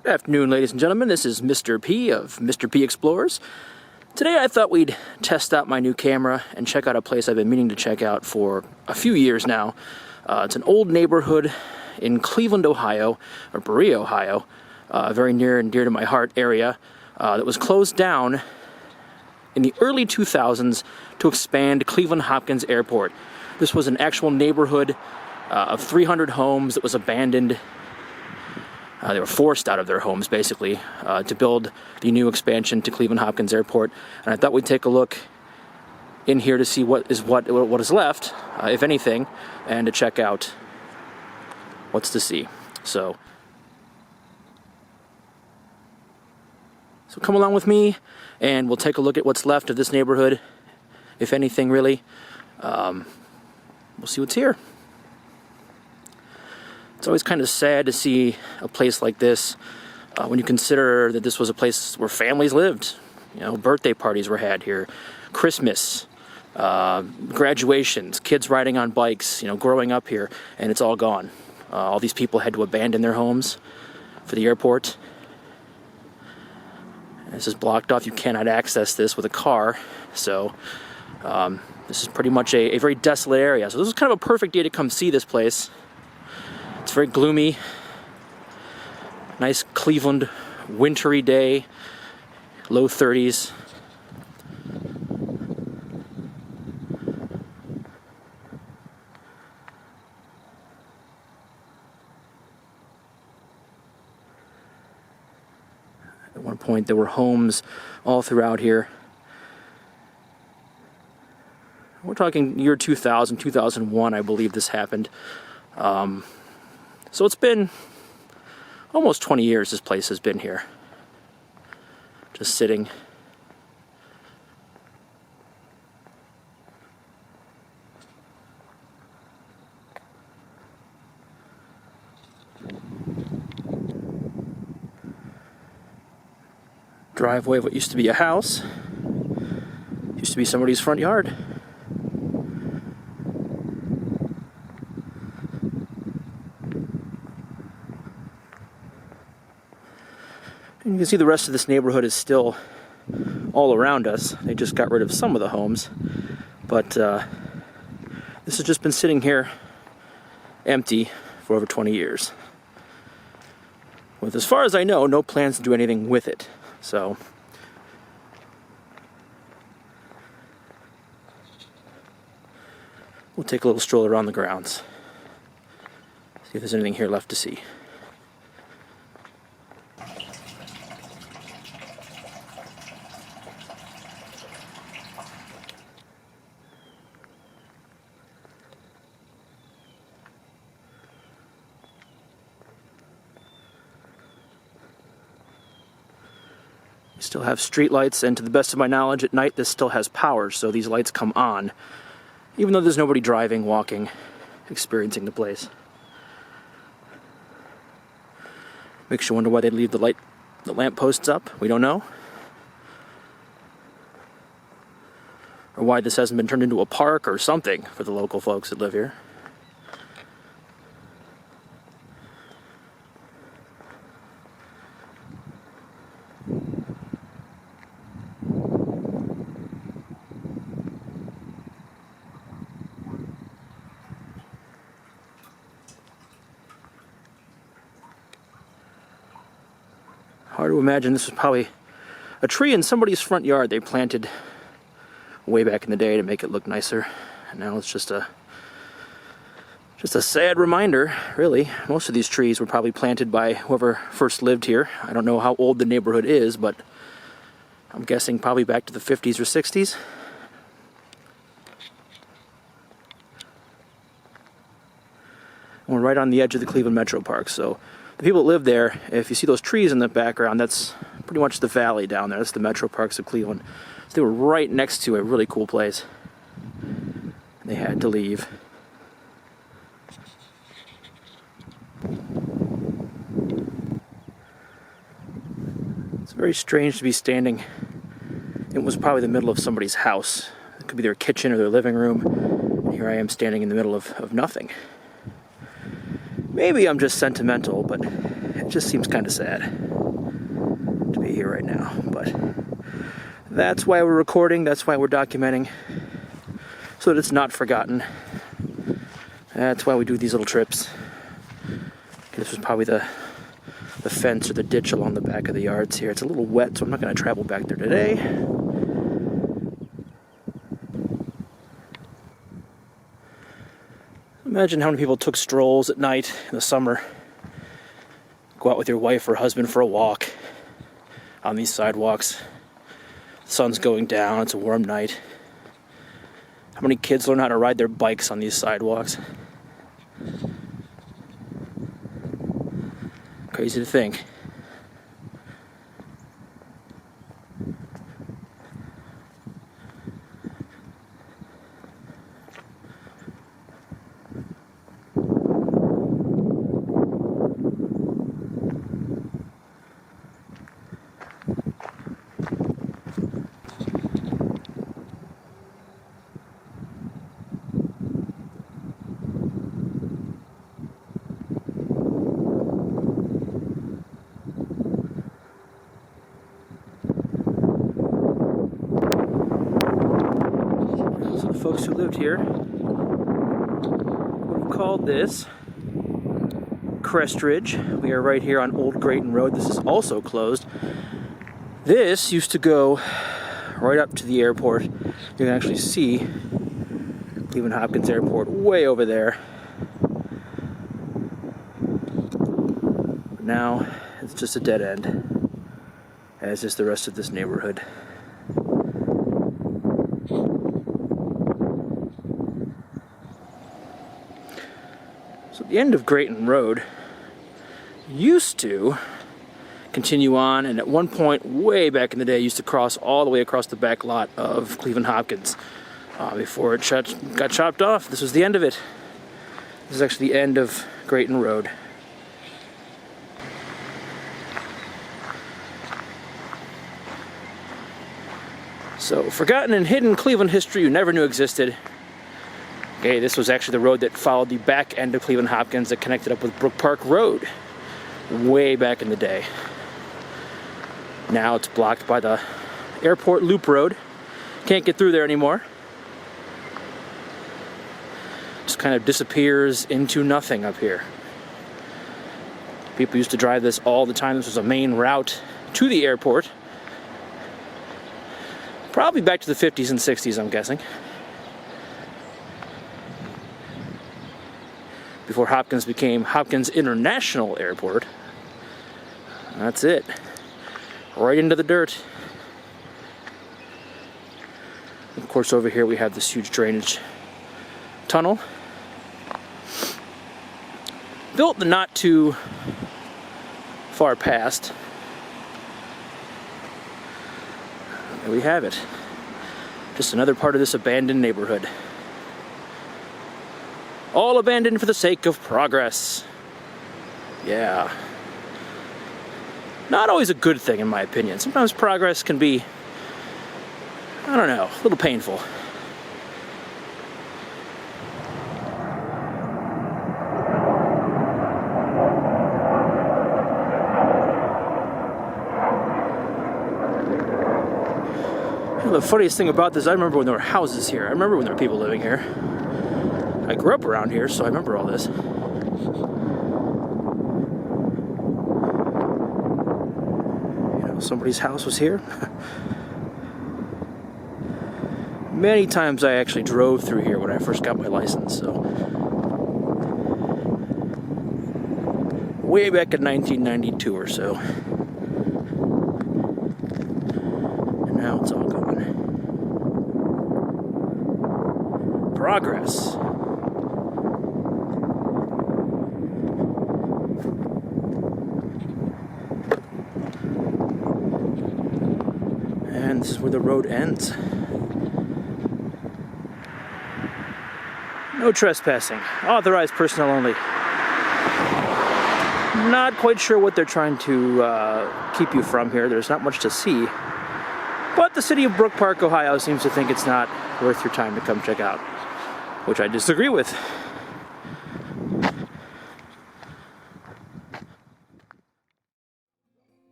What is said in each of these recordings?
Good afternoon, ladies and gentlemen. This is Mr. P of Mr. P Explores. Today I thought we'd test out my new camera and check out a place I've been meaning to check out for a few years now. It's an old neighborhood in Cleveland, Ohio, or Berea, Ohio, very near and dear to my heart area, that was closed down in the early 2000s to expand Cleveland Hopkins Airport. This was an actual neighborhood of 300 homes that was abandoned. They were forced out of their homes, basically, to build the new expansion to Cleveland Hopkins Airport. And I thought we'd take a look in here to see what is left, if anything, and to check out what's to see. So come along with me, and we'll take a look at what's left of this neighborhood, if anything, really. We'll see what's here. It's always kind of sad to see a place like this when you consider that this was a place where families lived. You know, birthday parties were had here, Christmas, graduations, kids riding on bikes, you know, growing up here, and it's all gone. All these people had to abandon their homes for the airport. And this is blocked off. You cannot access this with a car. So this is pretty much a very desolate area. So this is kind of a perfect day to come see this place. It's very gloomy, nice Cleveland wintry day, low 30s. At one point there were homes all throughout here. We're talking year 2000, 2001, I believe this happened. So it's been almost 20 years this place has been here. Just sitting. Driveway of what used to be a house. Used to be somebody's front yard. And you can see the rest of this neighborhood is still all around us. They just got rid of some of the homes, but this has just been sitting here empty for over 20 years. With, as far as I know, no plans to do anything with it. So we'll take a little stroll around the grounds. See if there's anything here left to see. We still have street lights, and to the best of my knowledge, at night this still has power, so these lights come on, even though there's nobody driving, walking, experiencing the place. Makes you wonder why they'd leave the lamp posts up. We don't know. Or why this hasn't been turned into a park or something for the local folks that live here. Hard to imagine. This was probably a tree in somebody's front yard they planted way back in the day to make it look nicer. And now it's just a sad reminder, really. Most of these trees were probably planted by whoever first lived here. I don't know how old the neighborhood is, but I'm guessing probably back to the 50s or 60s. We're right on the edge of the Cleveland Metro Park, so the people that live there, if you see those trees in the background, that's pretty much the valley down there. That's the Metro Parks of Cleveland. So they were right next to a really cool place. They had to leave. It's very strange to be standing. It was probably the middle of somebody's house. It could be their kitchen or their living room. And here I am standing in the middle of nothing. Maybe I'm just sentimental, but it just seems kind of sad to be here right now. But that's why we're recording, that's why we're documenting, so that it's not forgotten. That's why we do these little trips. This was probably the fence or the ditch along the back of the yards here. It's a little wet, so I'm not going to travel back there today. Imagine how many people took strolls at night in the summer. Go out with your wife or husband for a walk on these sidewalks. The sun's going down, it's a warm night. How many kids learn how to ride their bikes on these sidewalks? Crazy to think. Folks who lived here would have called this Crest Ridge. We are right here on Old Grayton Road. This is also closed. This used to go right up to the airport. You can actually see Cleveland Hopkins Airport way over there. But now it's just a dead end, as is the rest of this neighborhood. So the end of Grayton Road used to continue on, and at one point way back in the day used to cross all the way across the back lot of Cleveland Hopkins before it got chopped off. This was the end of it. This is actually the end of Grayton Road. So, forgotten and hidden Cleveland history you never knew existed. Okay, this was actually the road that followed the back end of Cleveland Hopkins that connected up with Brook Park Road way back in the day. Now it's blocked by the Airport Loop Road. Can't get through there anymore. Just kind of disappears into nothing up here. People used to drive this all the time. This was a main route to the airport. Probably back to the 50s and 60s, I'm guessing. Before Hopkins became Hopkins International Airport. That's it. Right into the dirt. Of course, over here we have this huge drainage tunnel. Built the not too far past. There we have it. Just another part of this abandoned neighborhood. All abandoned for the sake of progress. Yeah. Not always a good thing, in my opinion. Sometimes progress can be, I don't know, a little painful. The funniest thing about this, I remember when there were houses here. I remember when there were people living here. I grew up around here, so I remember all this. You know, somebody's house was here. Many times I actually drove through here when I first got my license, so. Way back in 1992 or so. Now it's all gone. Progress. And this is where the road ends. No trespassing. Authorized personnel only. Not quite sure what they're trying to keep you from here. There's not much to see. But the city of Brook Park, Ohio seems to think it's not worth your time to come check out, which I disagree with.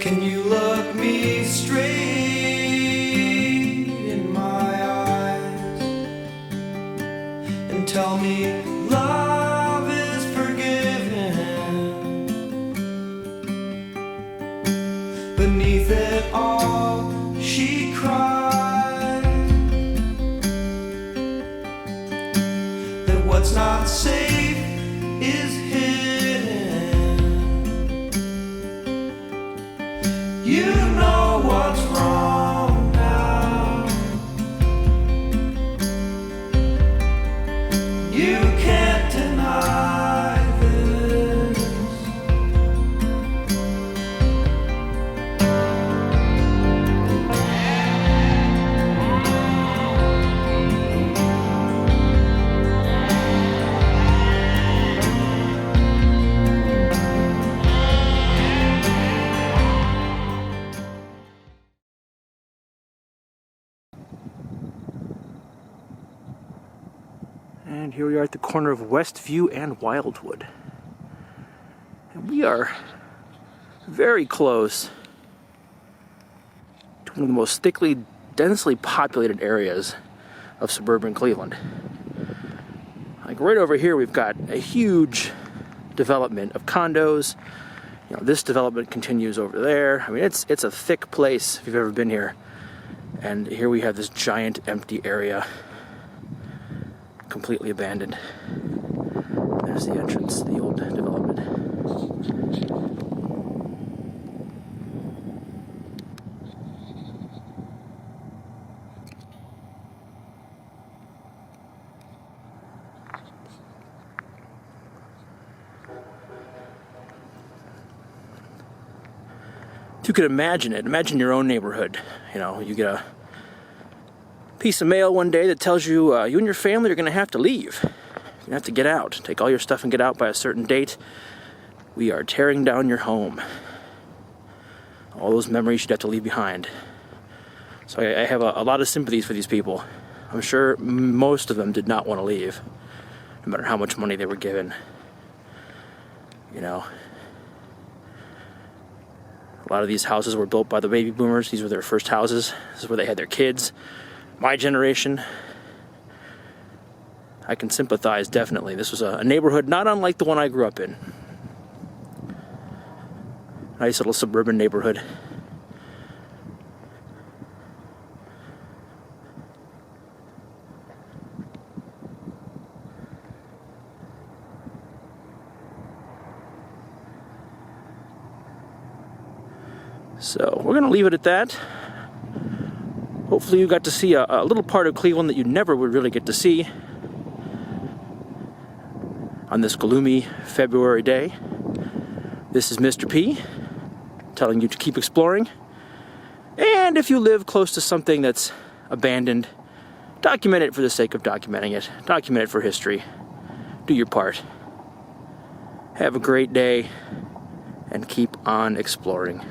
Can you look me straight in my eyes and tell me love is forgiven? Beneath it all, she cried that what's not safe is hidden. You know what's wrong now. You can't deny this. And here we are at the corner of Westview and Wildwood. And we are very close to one of the most thickly, densely populated areas of suburban Cleveland. Like right over here, we've got a huge development of condos. You know, this development continues over there. I mean, it's a thick place if you've ever been here. And here we have this giant empty area, completely abandoned. There's the entrance to the old development. If you could imagine it, imagine your own neighborhood. You know, you get a piece of mail one day that tells you you and your family are going to have to leave. You're going to have to get out. Take all your stuff and get out by a certain date. We are tearing down your home. All those memories you'd have to leave behind. So I have a lot of sympathies for these people. I'm sure most of them did not want to leave, no matter how much money they were given. You know, a lot of these houses were built by the baby boomers. These were their first houses. This is where they had their kids. My generation, I can sympathize, definitely. This was a neighborhood not unlike the one I grew up in. Nice little suburban neighborhood. So we're going to leave it at that. Hopefully you got to see a little part of Cleveland that you never would really get to see on this gloomy February day. This is Mr. P telling you to keep exploring. And if you live close to something that's abandoned, document it for the sake of documenting it. Document it for history. Do your part. Have a great day and keep on exploring.